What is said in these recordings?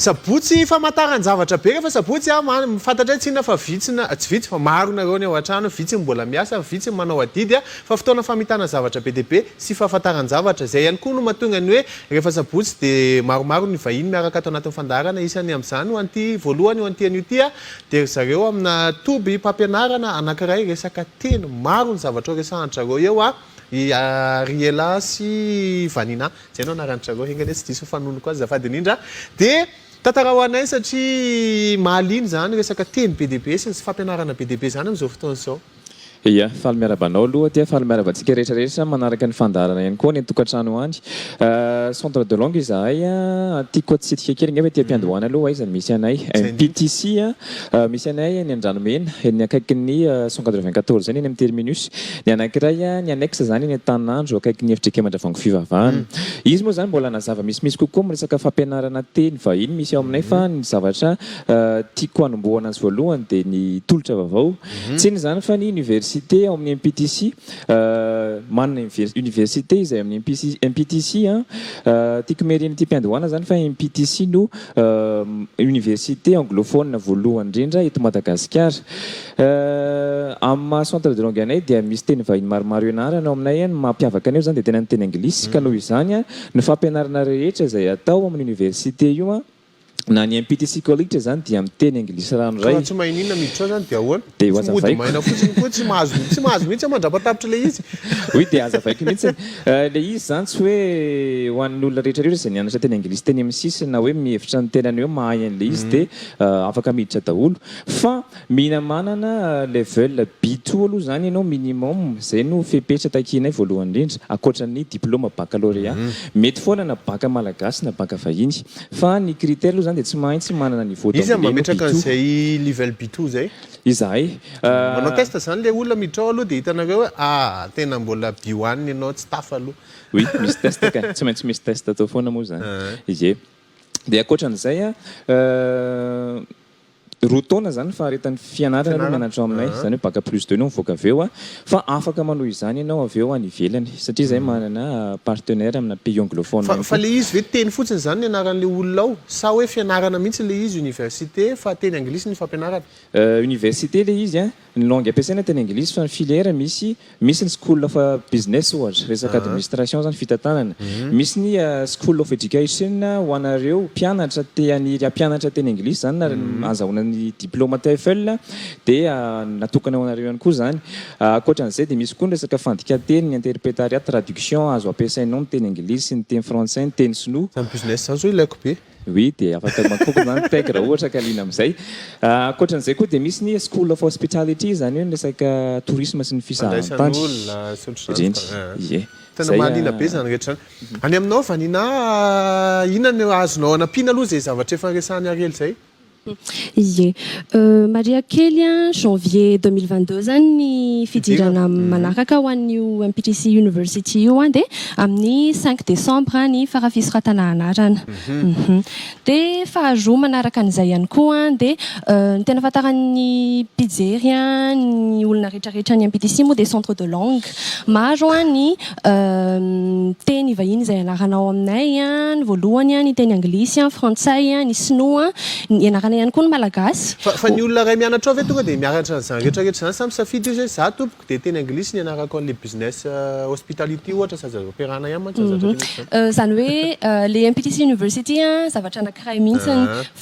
sabotsy famantarany zavatra be rehefa sabotsy mifantatra tsy na fa vitsina tsy vitsy fa maro nareo ny ao an-trano vitsy mbola miasa vitsy manao adidy fa fotoana famitana zavatra be dia be sy fahafantarany zavatra zay ihany koa no mahatonga ny hoe rehefa sabotsy dia maromaro ny vahiny miaraka ato anatin'ny fandaharana isany amin'izany ho an'ity voalohany ho an'ity an'io ty dia zareo amina toby mpampianarana anankiray resaka teny maro ny zavatra resahantrareo eo Riela sy Vanina zay no anarantrareo engany tsy diso fanonoko azy zafady indrindra dia tantara ho anay satria mahaliny zany resaka teny BDB sy ny fampianarana BDB zany amin'izao fotoana izao. Ia, faly miarabanao aloha dia faly miarabantsika rehetrarehetra manaraka ny fandarana ihany koa ny tokantrano any. Centre de langue izahay tiako atsitika kely nefa ty ampiandohana aloha izy misy anay MPTC misy anay ny Andranomena ny akaiky ny 194 zany ny amin'ny terminus ny anankiray ny annexe zany ny Tanandro akaiky ny efitra Mandravango fivavahana. Izy moa zany mbola nazava misy kokoa resaka fampianarana teny vahiny misy ao aminay fa ny zavatra tiako hanombohana azy voalohany dia ny tolotra vaovao tsy ny zany fa ny université ao amin'ny MPTC manana université izay amin'ny MPTC tiako meriny ty mpiandohana zany fa MPTC no université anglophone voalohany indrindra eto Madagascar. Amin'ny centre de langue anay dia misy teny vahiny maromaro ianarana ao aminay mampiavaka anay zany dia tena ny teny anglisy ka noho izany ny fampianarana rehetra izay atao amin'ny université io na ny MPTC college zany dia miteny anglisy ranoray. Tsy mahinina miditra zany dia ahoana? Dia ho azavaiko. Maina fotsiny koa tsy mahazo mihitsy mandrapatapitra le izy. Oui, dia azavaiko mihitsy. Le izy zany tsy hoe ho an'ny olona rehetra izay nianatra teny anglisy teny amin'ny sisiny na hoe mihevitra ny tenany hoe mahay an'le izy dia afaka miditra daholo. Fa mila manana level B2 aloha zany ianao minimum zay no fepetra takinay voalohany indrindra ankoatran'ny diplôme baccalauréat. Mety foana na bacca malagasy na bacca vahiny. Fa ny critère aloha dia tsy maintsy manana niveau d'anglais. Izy mametraka an'izay level B2 zay. Izahay. Manao test zany le olona miditra aloha dia hitanareo hoe tena mbola B1 ianao tsy tafa aloha. Oui, misy test ka. Tsy maintsy misy test atao foana moa zany. Ie. Dia ankoatran'izay roa taona zany faharetan'ny fianarana no mianatra aminay zany hoe bacca plus 2 no mivoaka avy eo fa afaka manohy izany ianao avy eo any ivelany satria zay manana partenaire amina pays anglophone. Fa le izy ve teny fotsiny zany ny anaran'le olona ao sa hoe fianarana mihitsy le izy université fa teny anglisy ny fampianarana? Université le izy ny langue ampiasaina teny anglisy fa ny filière misy ny school of business ohatra resaka administration zany fitantanana misy ny school of education ho anareo mpianatra te haniry hampianatra teny anglisy zany na azahoana ny diplôme TEFL dia natokana ho anareo ihany koa zany. Ankoatran'izay dia misy koa ny resaka fandika-teny ny interprétariat traduction azo ampiasainao ny teny anglisy ny teny français ny teny sinoa. Zany business zany zao ilaiko be. Oui, dia afaka makoko zany teka raha ohatra ka liana amin'izay. Ankoatran'izay koa dia misy ny school of hospitality zany hoe ny resaka tourisme sy ny fisahan-tany. Ie. Tena mahaliana be zany rehetra. Any aminao Vanina inona no azonao anampiana aloha zay zavatra efa resahany Ariel zay? Ie. Maria kely janvier 2022 zany ny fidirana manaraka ho an'io MPTC University io dia amin'ny 5 décembre ny farafisratana anarana. Dia faharoa manaraka an'izay ihany koa dia ny tena fantaran'ny mpijery ny olona rehetrarehetra ny MPTC moa dia centre de langue maro ny teny vahiny izay anaranao aminay ny voalohany ny teny anglisy frantsay ny sinoa ny anarana ihany koa ny malagasy. Fa ny olona ray mianatra ao ve tonga dia miaratra zany rehetrarehetra zany samy safidy io zay za tompoko dia teny anglisy ny anarako an'le business hospitality ohatra sa zaza-perana ihany mantsy zany hoe le MPTC University zavatra anankiray mihitsy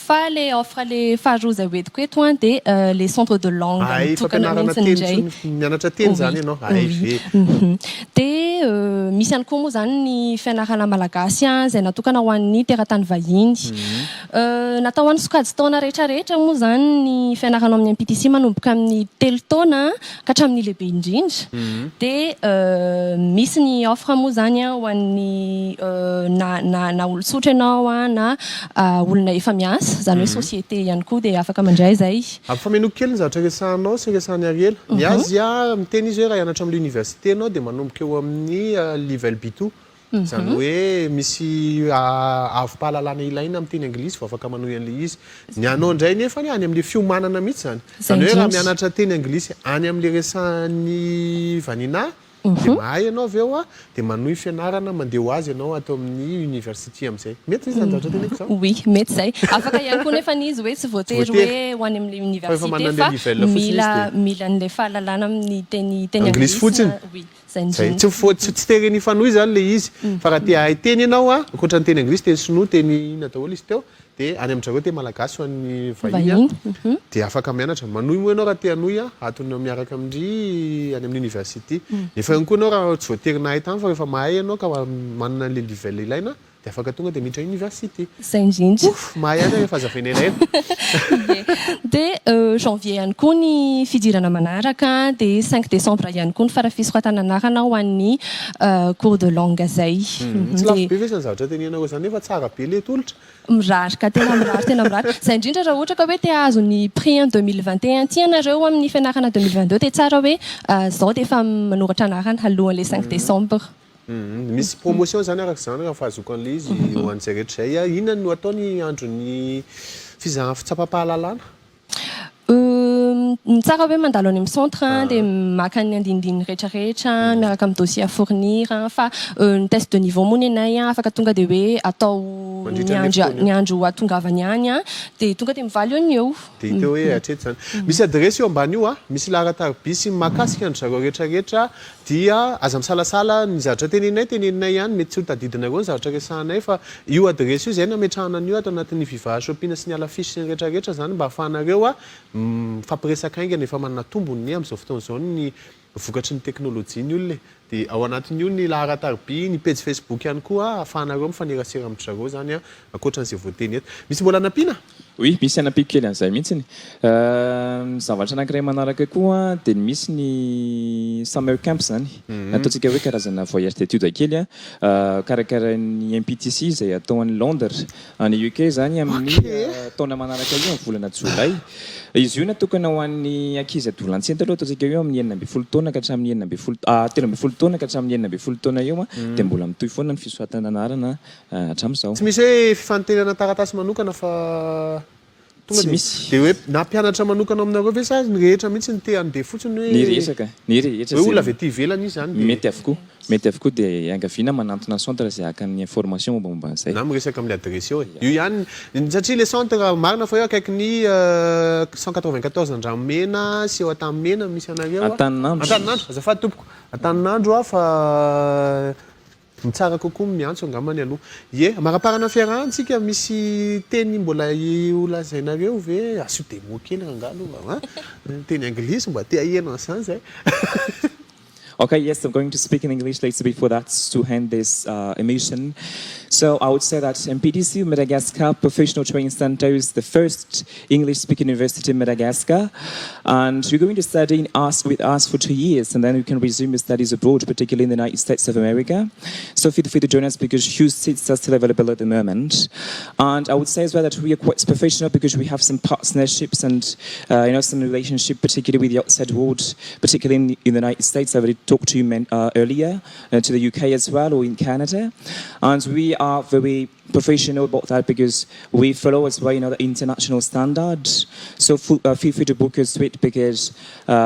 fa le offre le faharoa zay hoentiko eto dia le centre de langue mitokana mihitsy indray. Mianatra teny zany ianao. Dia misy ihany koa moa zany ny fianarana malagasy izay natokana ho an'ny teratany vahiny. Natao ho an'ny sokajy taona rehetrarehetra moa zany ny fianarana amin'ny MPTC manomboka amin'ny 3 taona ka hatramin'ny lehibe indrindra. Dia misy ny offre moa zany ho an'ny na olon-tsotra ianao na olona efa miasa zany hoe société ihany koa dia afaka mandray zay. Ampifamenoiko kely ny zavatra resahanao sy resahan'ny Ariel. Ny azy miteny izy hoe raha hianatra amin'ny université ianao dia manomboka eo amin'ny level B2. Zany hoe misy avo-pahalalana ilaina amin'ny teny anglisy vao afaka manohy an'ilay izy. Ny anao indray nefa any amin'ilay fiomanana mihitsy zany. Zany hoe raha mianatra teny anglisy any amin'ilay resahan'ny Vanina dia mahay ianao avy eo dia manohy fianarana mandeha ho azy ianao atao amin'ny université amin'izay mety izy zany zavatra teneko zao oui mety zay afaka ihany koa nefa izy hoe tsy voatery hoe ho any amin'le université fa mila an'le fahalalana amin'ny teny anglisy fotsiny oui zay tsy tereny fanohy zany le izy fa raha tia hay teny ianao ankoatra ny teny anglisy teny sinoa teny ina daholo izy teo dia any amin'izareo teny malagasy ho an'ny vahiny dia afaka mianatra manohy moa ianao raha tia hanohy atony miaraka amindry any amin'ny université nefa ihany koa ianao raha tsy voatery nahay tany fa rehefa mahay ianao ka manana le level ilaina dia afaka tonga dia miditra université zay indrindra mahay any rehefa azavaina elaela dia janvier ihany koa ny fidirana manaraka dia 5 décembre ihany koa ny farafisoratana anarana ho an'ny cours de langue zay tsy lafo be ve zany zavatra tenenao zany nefa tsara be le tolotra mirarika tena mirary zay indrindra raha ohatra ka hoe te azo ny prix en 2021 ty anareo amin'ny fianarana 2022 dia tsara hoe zao dia efa manoratra anarana alohan'le 5 décembre misy promotion zany araka zany raha fahazoako an'le izy ho an'izay rehetra zay inona no ataony andron'ny fitsapa-pahalalana tsara hoe mandalo any amin'ny centre dia maka ny andinindiny rehetrarehetra miaraka amin'ny dossier à fournir fa ny test de niveau moa ny anay afaka tonga dia hoe atao ny andro atongavany any dia tonga dia mivaly eo ny eo dia hita hoe hatreto zany misy adresy eo ambany io misy laharan-tarobisy mahakasika andro zareo rehetrarehetra dia aza misalasala ny zavatra teneninay ihany mety tsy ho tadidinareo ny zavatra resahanay fa io adresy io zay nametrahana an'io atao anatin'ny Viva shopping sy ny alafisy sy ny rehetrarehetra zany mba ahafahanareo fampiresaka aingana efa manana tombony amin'izao fotoana izao ny vokatry ny teknôlôjia ny olona dia ao anatin'io ny laharan-tarobia ny page Facebook ihany koa ahafahanareo mifanerasera amin'ny zareo zany ankoatra n'izay voateny eto misy mbola anampiana oui misy anampiako kely an'izay mihitsiny zavatra anankiray manaraka koa dia misy ny summer camp zany ataontsika hoe karazana voyage d'étude kely karakara ny MPTC izay atao any Londres any UK zany amin'ny taona manaraka io amin'ny volana Jolay izy io natokana ho an'ny ankizy adolescente aloha ataontsika hoe amin'ny 9 taona ka hatramin'ny 13 taona ka hatramin'ny 9 taona eo dia mbola mitohy foana ny fisoratana anarana hatramin'izao tsy misy hoe fifantenana taratasy manokana fa tsy misy dia hoe na mpianatra manokana aminareo ve sa ny rehetra mihitsy ny te-andeha fotsiny hoe ny rehetra hoe olona avy aty ivelany izy zany mety avokoa dia angaviana manantona centre izay aka ny information mombamomba an'izay na miresaka amin'ny adresy eo io ihany satria le centre marina fa eo akaiky ny 194 Andramena sy eo Antanimena misy anareo Antaninandro azafady tompoko Antaninandro fa mitsara kokoa miantso angambany aloha maraparana fiarahantsika misy teny mbola olazainareo ve asio demo kely rangalo teny anglisy mba te aheno an'izany zay Okay, yes, I'm going to speak in English later before that to end this emission. So I would say that MPTC, Madagascar Professional Training Centre, is the first English-speaking university in Madagascar. And you're going to study with us for 2 years, and then you can resume your studies abroad, particularly in the United States of America. So feel free to join us because few seats are still available at the moment. And I would say as well that we are quite professional because we have some partnerships and some relationship, particularly with the outside world, particularly in the United States. I already talked to you earlier, to the UK as well, or in Canada. And we are very professional about that because we follow as well, the international standards. So feel free to book us with because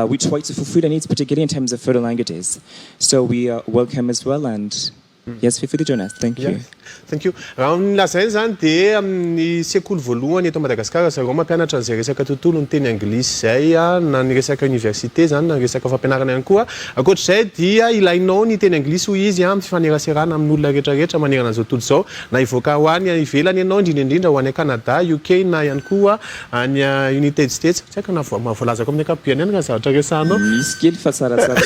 we try to fulfill the needs, particularly in terms of foreign languages. So we are welcome as well, and yes, feel free to join us. Thank you. Thank you. Raha nilazainy zany dia amin'ny sekoly voalohany eto Madagascar zareo mampianatra an'izay resaka tontolo ny teny anglisy zay na ny resaka université zany na resaka fampianarana ihany koa ankoatr'izay dia ilainao ny teny anglisy ho izy amin'ny fifaneraserana amin'ny olona rehetrarehetra manerana an'izao tontolo izao na hivoaka ho any ivelany ianao indrindra ho any Canada, UK na ihany koa any United States tsy haiko na mahavoalazako amin'ny ankapobeny ihany ka zavatra resahanao misy kely fa tsaratsara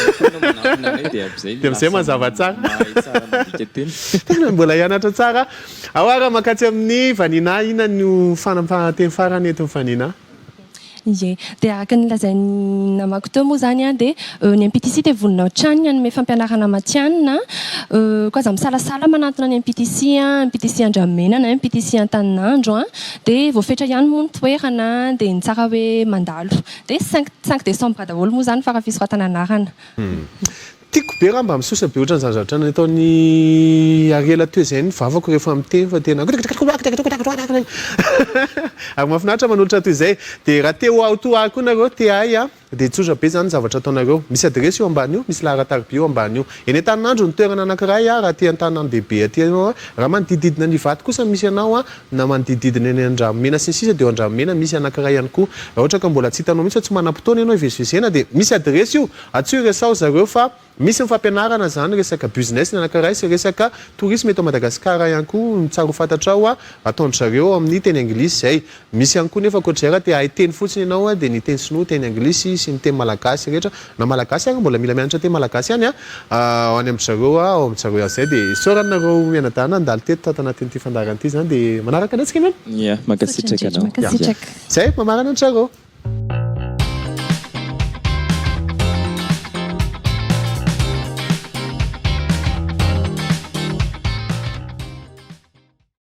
dia amin'izay mazava tsara tena mbola hianatra tsara ahoara makatsy amin'ny vanina ina no fanampahanteny farany eto vanina Ie, dia araka ny lazainy namako teo moa zany dia ny MPTC dia vonona hatrany hanome fampianarana matianina koa za misalasala manantona ny MPTC Andramena na MPTC Antaninandro dia voafetra ihany moa ny toerana dia ny tsara hoe mandalo dia 5 décembre daholo moa zany farafisoratana anarana tiako be raha mba misosa be ohatran'ny zany zavatra nataony ariela teo izay ny vavako rehefa miteny fa tena ary mahafinaritra manolotra toy izay dia raha te ho aotoako nareo te hay dia tsotra be zany zavatra ataonareo misy adresy io ambany io misy laharatarby io ambany io eny an-taninandro ny toerana anankiray raha ty an-tanany bebe aty anao raha manodidididina ny vaty kosa misy anao na manodidididina eny andramena sy sisa dia andramena misy anankiray ihany koa raha ohatra ka mbola tsy hitanao mihitsy tsy manam-potoana ianao ivezivezena dia misy adresy io atsoy resao zareo fa misy mifampianarana zany resaka business anankiray sy resaka tourisme eto Madagascar ihany koa tsara ho fantatrao ataondry zareo amin'ny teny anglisy zay misy ihany koa nefa koatra te hay teny fotsiny ianao dia ny teny sinoa teny anglisy sy ny teny malagasy rehetra na malagasy mbola mila mianatra teny malagasy ihany ho any amin'ny zareo ao amin'ny zareo zay dia soranareo mianadana andalo teto tato anatin'ity fandaharana ity zany dia manaraka antsika mena makasitraka anao zay mamarana an-zareo